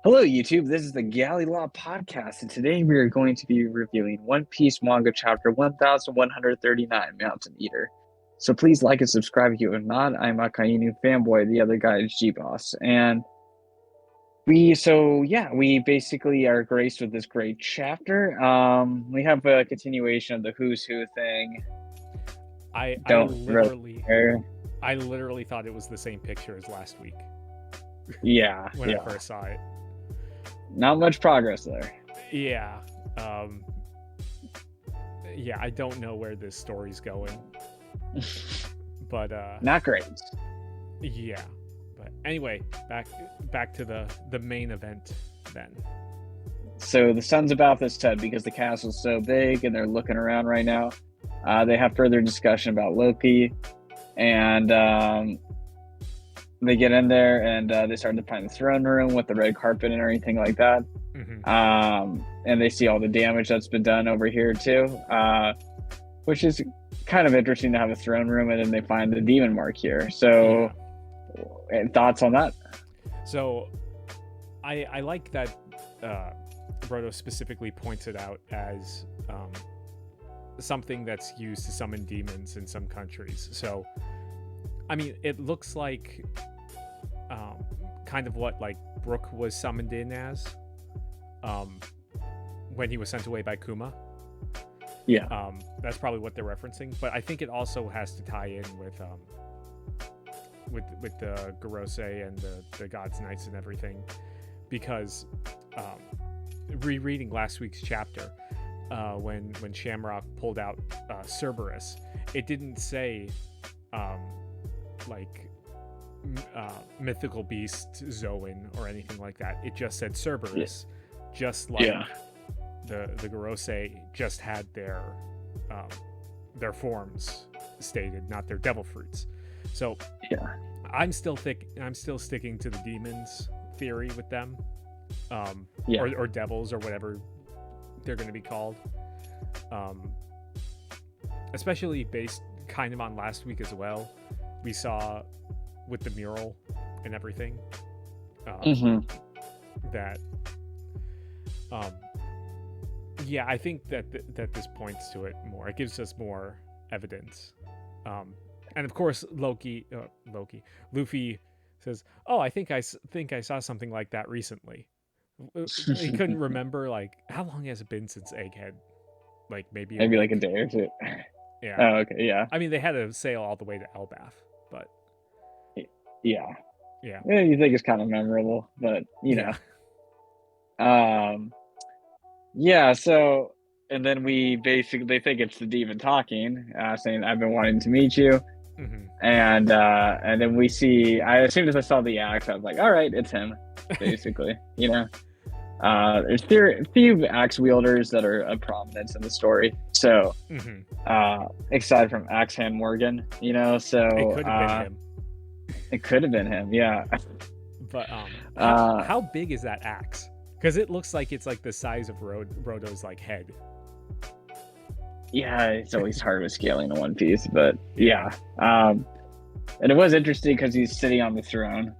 Hello, YouTube. This is the Galley La Podcast, and today we are going to be reviewing One Piece Manga Chapter 1139, Mountain Eater. So please like and subscribe if you have not. I'm Akainu Fanboy. The other guy is Geboss, and we basically are graced with this great chapter. We have a continuation of the Who's Who thing. I literally thought it was the same picture as last week. Yeah, when I first saw it. Not much progress there. Yeah. I don't know where this story's going. But not great. Yeah. But anyway, back to the main event then. So the sun's about this head because the castle's so big and they're looking around right now. They have further discussion about Loki, and they get in there and they start to find the throne room with the red carpet and everything like that. Mm-hmm. And they see all the damage that's been done over here too, which is kind of interesting to have a throne room, and then they find the demon mark here. So thoughts on that? So I like that Brodo specifically points it out as something that's used to summon demons in some countries. So I mean, it looks like kind of what like Brook was summoned in as when he was sent away by Kuma. Yeah. That's probably what they're referencing. But I think it also has to tie in with the Gorosei and the God's Knights and everything, because rereading last week's chapter, when Shamrock pulled out Cerberus, it didn't say mythical beast Zoan or anything like that. It just said Cerberus, just like the Gorosei just had their forms stated, not their devil fruits. So I'm still sticking to the demons theory with them, or devils or whatever they're going to be called, especially based kind of on last week as well. We saw with the mural and everything that I think that this points to it more. It gives us more evidence, and of course Luffy says, "Oh, I think I saw something like that recently." He couldn't remember, like, how long has it been since Egghead? Like maybe like a day or two. Yeah. Oh, okay. Yeah. I mean, they had to sail all the way to Elbaf, but yeah, you think it's kind of memorable, but you know. So, and then they think it's the demon talking, saying, "I've been wanting to meet you." Mm-hmm. And then we see, as soon as I saw the axe, I was like, all right, it's him, basically. You know, there's few axe wielders that are of prominence in the story. So, aside from Axe Hand Morgan, you know, so it could have been him. It could have been him, yeah. But how big is that axe? Because it looks like it's like the size of Rodo's like head. Yeah, it's always hard with scaling in One Piece, but yeah. And it was interesting because he's sitting on the throne.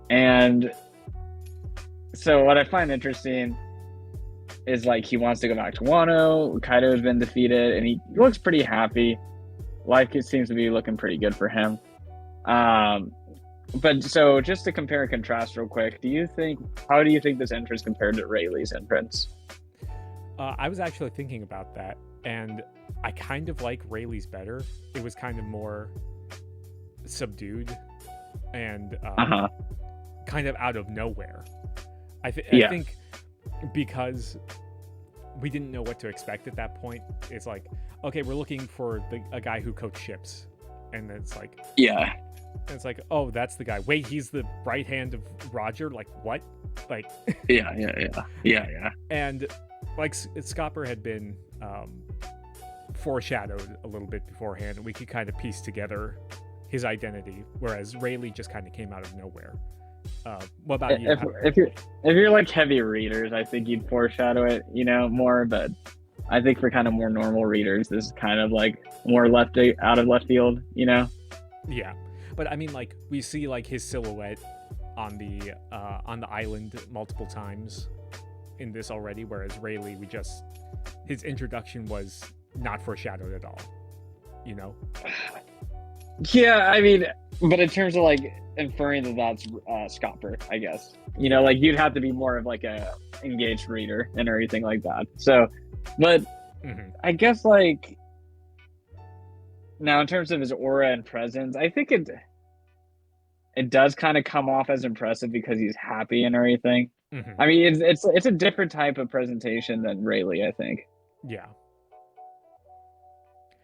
And so what I find interesting is, like, he wants to go back to Wano. Kaido has been defeated, and he looks pretty happy. Like, it seems to be looking pretty good for him. But so just to compare and contrast real quick, how do you think this entrance compared to Rayleigh's entrance? I was actually thinking about that, and I kind of like Rayleigh's better. It was kind of more subdued and kind of out of nowhere. I think because we didn't know what to expect at that point. It's like, okay, we're looking for a guy who coached ships, and then it's like, it's like, oh, that's the guy. Wait, he's the right hand of Roger? Like, what? Like, yeah. And like Scopper had been foreshadowed a little bit beforehand, and we could kind of piece together his identity, whereas Rayleigh just kind of came out of nowhere. What about you? If you're like heavy readers, I think you'd foreshadow it, you know, more. But I think for kind of more normal readers, this is kind of like more out of left field, you know. Yeah, but I mean, like, we see like his silhouette on the island multiple times in this already, whereas Rayleigh, his introduction was not foreshadowed at all, you know? Yeah, I mean, but in terms of like inferring that that's Scopper, I guess, you know, like you'd have to be more of like a engaged reader and everything like that. So, but I guess like now in terms of his aura and presence, I think it does kind of come off as impressive because he's happy and everything. I mean, it's a different type of presentation than Rayleigh, I think. Yeah.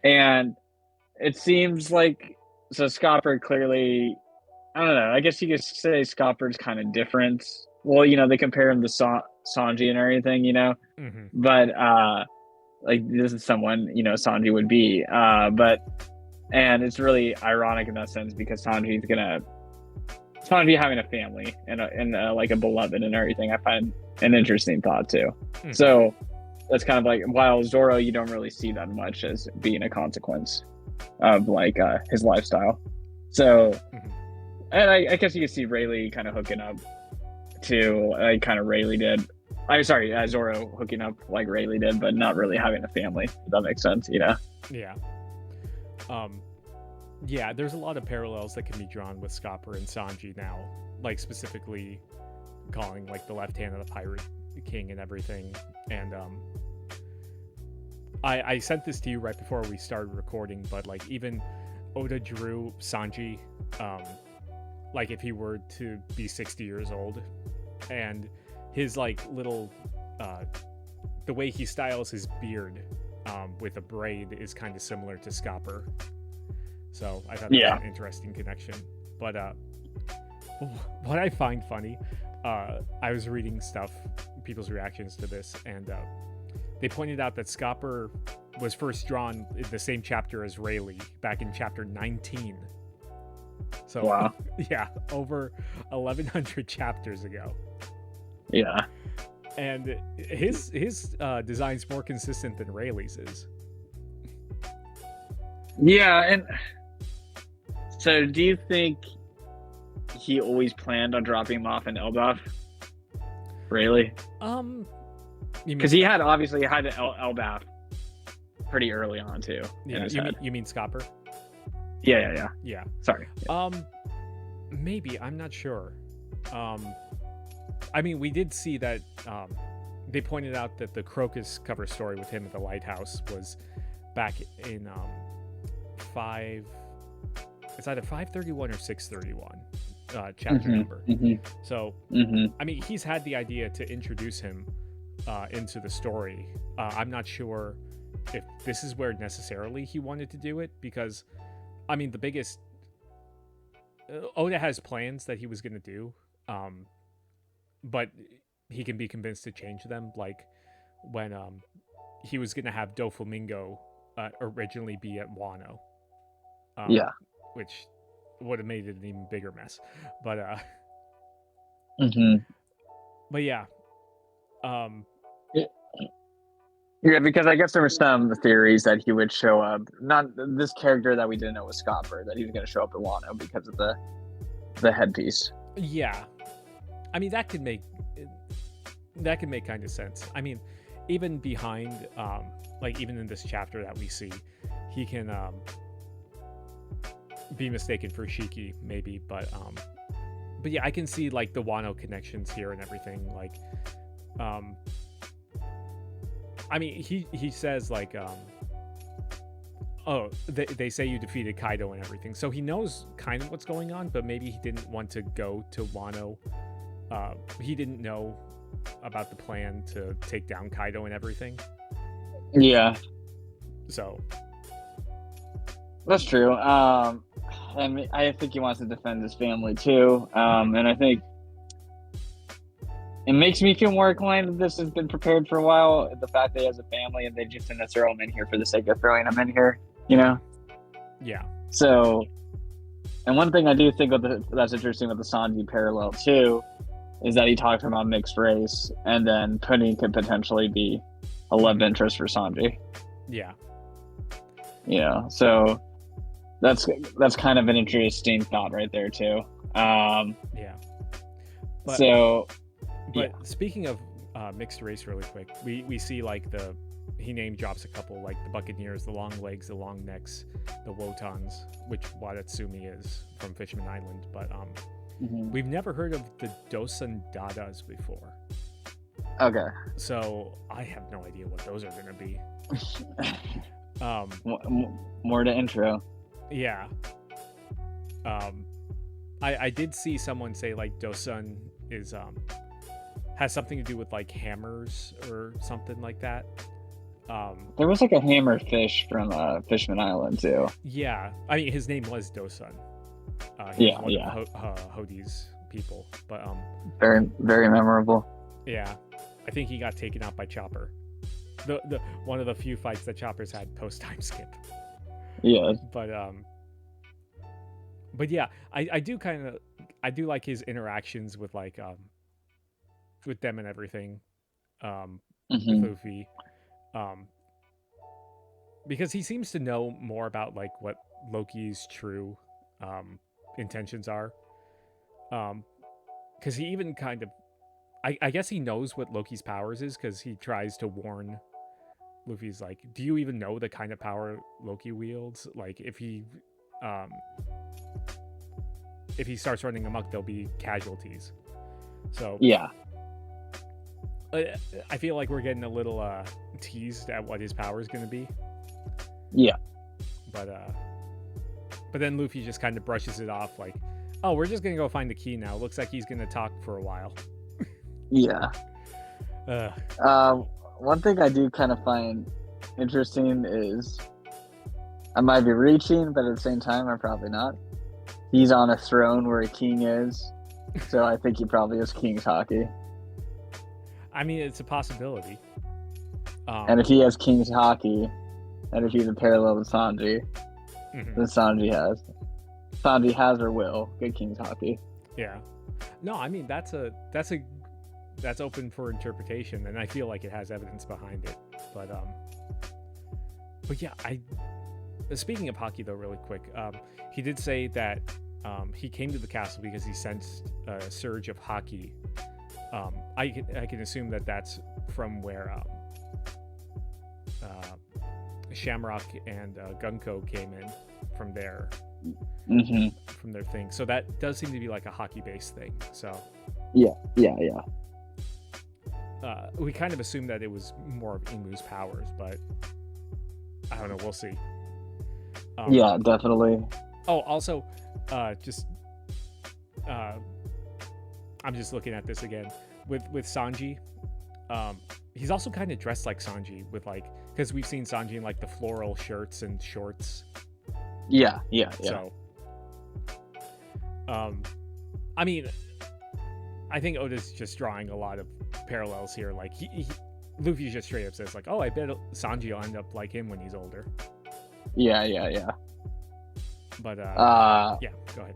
And it seems like so Scopper clearly, I don't know. I guess you could say Scopper's kind of different. Well, you know, they compare him to Sanji and everything, you know. But like this is someone, you know, Sanji would be. And it's really ironic in that sense because Sanji having a family and like a beloved and everything. I find an interesting thought too. So that's kind of like, while Zoro, you don't really see that much as being a consequence of like his lifestyle. So, and I guess you can see Rayleigh kind of hooking up to like kind of Rayleigh did. I'm sorry, Zoro hooking up like Rayleigh did, but not really having a family. If that makes sense, you know? Yeah. Yeah, there's a lot of parallels that can be drawn with Scopper and Sanji now, like specifically calling like the left hand of the pirate king and everything. And I sent this to you right before we started recording, but like even Oda drew Sanji like if he were to be 60 years old, and his like little the way he styles his beard with a braid is kind of similar to Scopper. So I thought that was an interesting connection. But what I find funny, I was reading people's reactions to this, and they pointed out that Scopper was first drawn in the same chapter as Rayleigh back in chapter 19. So wow. Yeah, over 1,100 chapters ago. Yeah. And his design's more consistent than Rayleigh's is. Yeah, and so do you think he always planned on dropping him off in Elbaf? Rayleigh? Because he obviously had Elbaf pretty early on too. Yeah, you mean Scopper? Yeah. Sorry. Maybe, I'm not sure. I mean, we did see that they pointed out that the Crocus cover story with him at the lighthouse was back in it's either 531 or 631 chapter number. So I mean, he's had the idea to introduce him into the story. I'm not sure if this is where necessarily he wanted to do it, because I mean, the biggest Oda has plans that he was going to do, but he can be convinced to change them, like when he was going to have Doflamingo originally be at Wano. Which would have made it an even bigger mess. But but yeah. Yeah, because I guess there were some theories that he would show up, not this character that we didn't know was Scopper, that he was going to show up at Wano because of the headpiece. Yeah. I mean, that could make kind of sense. I mean, even behind like even in this chapter that we see, he can be mistaken for Shiki maybe, but yeah, I can see like the Wano connections here and everything. Like I mean, he says like oh, they say you defeated Kaido and everything, so he knows kind of what's going on, but maybe he didn't want to go to Wano. He didn't know about the plan to take down Kaido and everything. Yeah. So that's true. And I think he wants to defend his family too. And I think it makes me feel more inclined that this has been prepared for a while. The fact that he has a family and they just didn't throw him in here for the sake of throwing him in here, you know? Yeah. So, and one thing I do think that's interesting with the Sanji parallel too, is that he talked about mixed race, and then Pudding could potentially be a love interest for Sanji. Yeah. You know, so that's kind of an interesting thought right there too. Yeah. But speaking of mixed race, really quick, we see like he name drops a couple, like the Buccaneers, the long legs, the long necks, the Wotans, which Watatsumi is from Fishman Island. But we've never heard of the Dosan Dadas before. Okay. So I have no idea what those are going to be. More to intro. Yeah. I did see someone say like Dosan is has something to do with like hammers or something like that. There was like a hammer fish from Fishman Island too. Yeah, I mean his name was Dosan. One of Hodi's people, but very, very memorable. Yeah, I think he got taken out by Chopper. The one of the few fights that Chopper's had post time skip. Yeah, but yeah, I do like his interactions with like with them and everything, with Luffy, because he seems to know more about like what Loki's true intentions are, because he even kind of, I guess he knows what Loki's powers is, because he tries to warn Luffy's like, do you even know the kind of power Loki wields? Like if he starts running amok, there'll be casualties. So yeah, I feel like we're getting a little teased at what his power is going to be. Yeah, but then Luffy just kind of brushes it off like, oh, we're just gonna go find the key now. Looks like he's gonna talk for a while. Yeah. One thing I do kind of find interesting is, I might be reaching, but at the same time, I'm probably not. He's on a throne where a king is, so I think he probably is King's Haki. I mean, it's a possibility. And if he has King's Haki, and if he's a parallel to Sanji, then Sanji has or will get King's Haki. Yeah. No, I mean that's open for interpretation, and I feel like it has evidence behind it. But yeah, speaking of Haki though, really quick, he did say that he came to the castle because he sensed a surge of Haki. I can assume that that's from where Shamrock and Gunko came in from their thing. So that does seem to be like a Haki-based thing. So yeah. We kind of assumed that it was more of Imu's powers, but I don't know. We'll see. Yeah, definitely. Oh, also, I'm just looking at this again with Sanji. He's also kind of dressed like Sanji with like, because we've seen Sanji in like the floral shirts and shorts. Yeah. So, I mean, I think Oda's just drawing a lot of parallels here. Like Luffy just straight up says like, "Oh, I bet Sanji will end up like him when he's older." Yeah. But yeah, go ahead.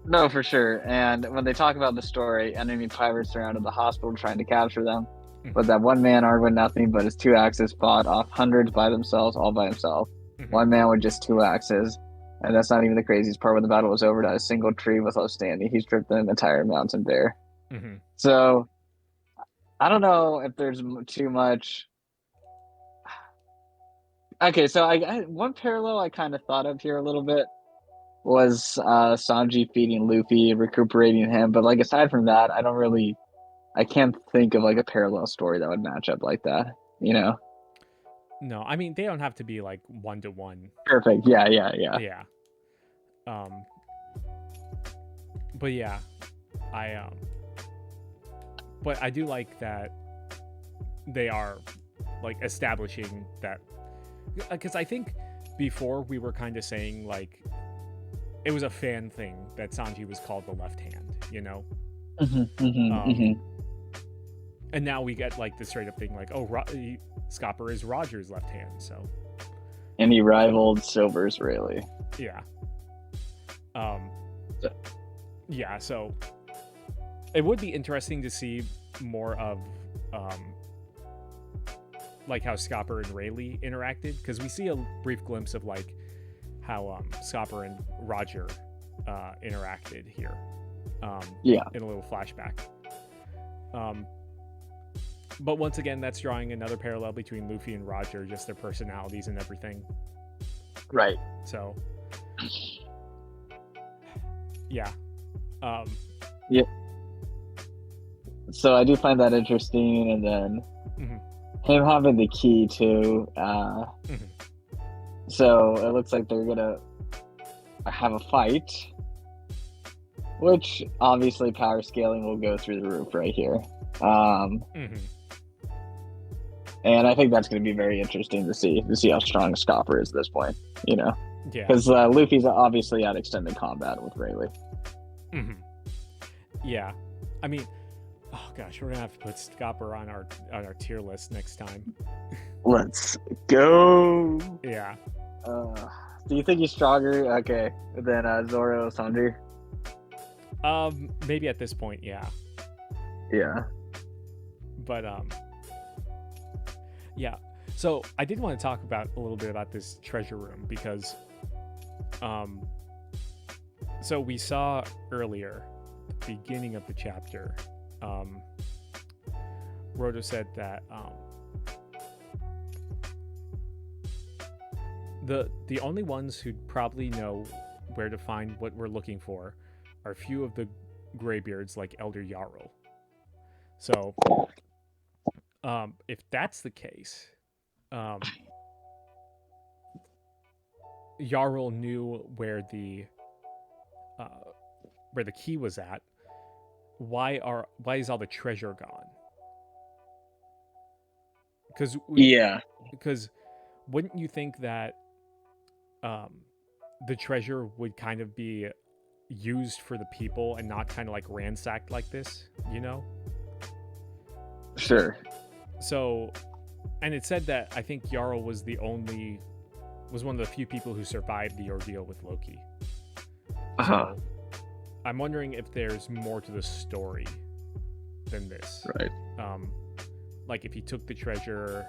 No, for sure. And when they talk about the story, enemy pirates surrounded the hospital trying to capture them. But that one man armed with nothing but his two axes fought off hundreds by themselves, all by himself. One man with just two axes. And that's not even the craziest part. When the battle was over, not a single tree was left standing. He stripped an entire mountain bare. So, I don't know if there's too much. Okay, so I one parallel I kind of thought of here a little bit was Sanji feeding Luffy, recuperating him. But like aside from that, I can't think of like a parallel story that would match up like that, you know? No, I mean, they don't have to be like 1-to-1. Perfect. Yeah. Yeah. But yeah, but I do like that they are like establishing that, because I think before we were kind of saying like it was a fan thing that Sanji was called the left hand, you know? And now we get like the straight up thing like, oh, Scopper is Roger's left hand, so. And he rivaled Silver's Rayleigh. Yeah. Yeah, so it would be interesting to see more of like how Scopper and Rayleigh interacted, because we see a brief glimpse of like how Scopper and Roger interacted here. in a little flashback. But once again, that's drawing another parallel between Luffy and Roger, just their personalities and everything. Right. So, yeah. Yeah. So I do find that interesting, and then him having the key too. So it looks like they're gonna have a fight, which obviously power scaling will go through the roof right here. And I think that's going to be very interesting to see how strong Scopper is at this point, you know? Yeah. Because Luffy's obviously at extended combat with Rayleigh. Yeah. I mean, oh gosh, we're going to have to put Scopper on our tier list next time. Let's go! Yeah. Do you think he's stronger, than Zoro Sanji? Maybe at this point, yeah. Yeah. But, yeah. So I did want to talk about a little bit about this treasure room because, so we saw earlier, at the beginning of the chapter, Roto said that, the only ones who probably know where to find what we're looking for are a few of the Greybeards like Elder Jarl. So, if that's the case, Jarl knew where the key was at. Why is all the treasure gone? Because wouldn't you think that the treasure would kind of be used for the people and not kind of like ransacked like this, you know? Sure. So, and it said that I think Jarl was one of the few people who survived the ordeal with Loki. So, I'm wondering if there's more to the story than this. Right. Like if he took the treasure,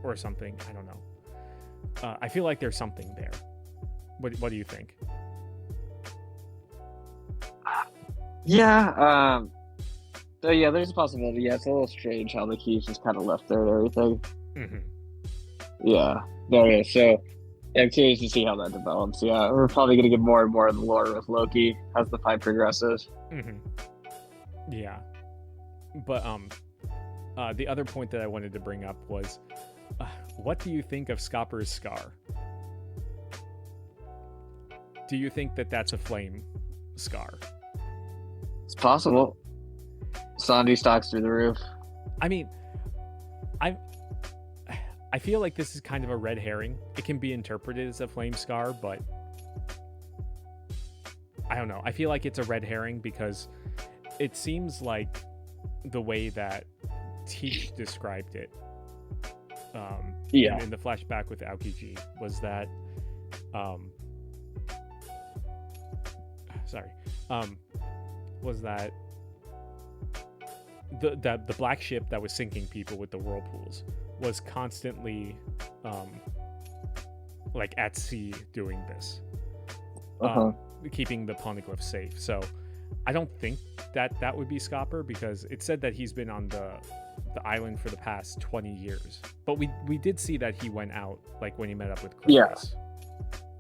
or something. I don't know. I feel like there's something there. What do you think? Yeah. So yeah, there's a possibility. Yeah, it's a little strange how the key's just kind of left there and everything. Yeah. There it is. So yeah, I'm curious to see how that develops. Yeah, we're probably going to get more and more of the lore with Loki as the fight progresses. Yeah. But the other point that I wanted to bring up was, what do you think of Scopper's scar? Do you think that that's a flame scar? It's possible. Sanji stalks through the roof. I mean, I feel like this is kind of a red herring. It can be interpreted as a flame scar, but I don't know. I feel like it's a red herring because it seems like the way that Teach described it in the flashback with Aokiji was that was that the black ship that was sinking people with the whirlpools was constantly like at sea doing this, keeping the poneglyph safe. So I don't think that would be Scopper because it said that he's been on the island for the past 20 years. But we did see that he went out, like when he met up with Chris.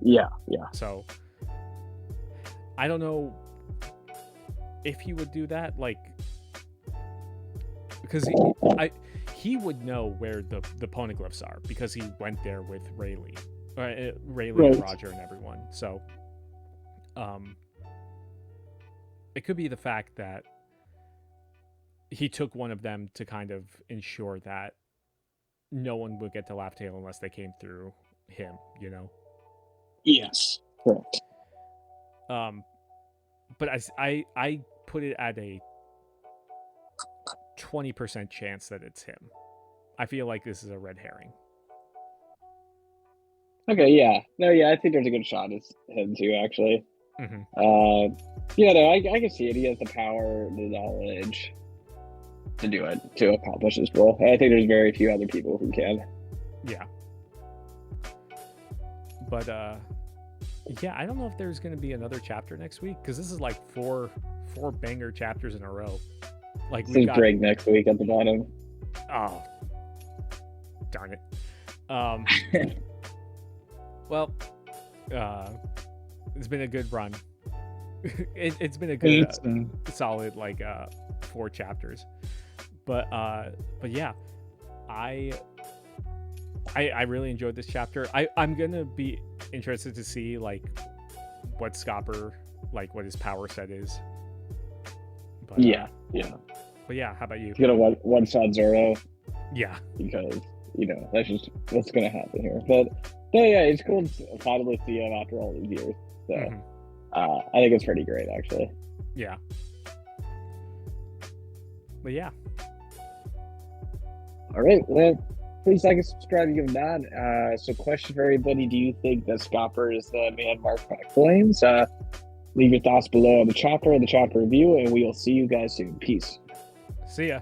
Yeah. So I don't know if he would do that, like, because he would know where the poneglyphs are because he went there with Rayleigh, and Roger and everyone. So it could be the fact that he took one of them to kind of ensure that no one would get to Laugh Tale unless they came through him, you know? Yes, correct. But I put it at a 20% chance that it's him. I feel like this is a red herring. Okay, yeah. No, yeah, I think there's a good shot it's him too, actually. Yeah, no, I can see it. He has the power, the knowledge to do it, to accomplish his role. I think there's very few other people who can. Yeah. But Yeah, I don't know if there's going to be another chapter next week because this is like four banger chapters in a row. Like we got break next week at the bottom. Oh, darn it. Well, it's been a good run. It's been a good, solid like 4 chapters. But yeah, I really enjoyed this chapter. I'm gonna be interested to see like what Scopper, like what his power set is. But, yeah. But yeah, how about you? He's gonna one-shot Zoro. Yeah. Because, that's just what's gonna happen here. But yeah, it's cool to finally see him after all these years. So I think it's pretty great, actually. Yeah. But yeah. All right, well, please like and subscribe, give them that. So question for everybody, do you think that Scopper is the man marked by flames? Leave your thoughts below on the chapter review, and we will see you guys soon. Peace. See ya.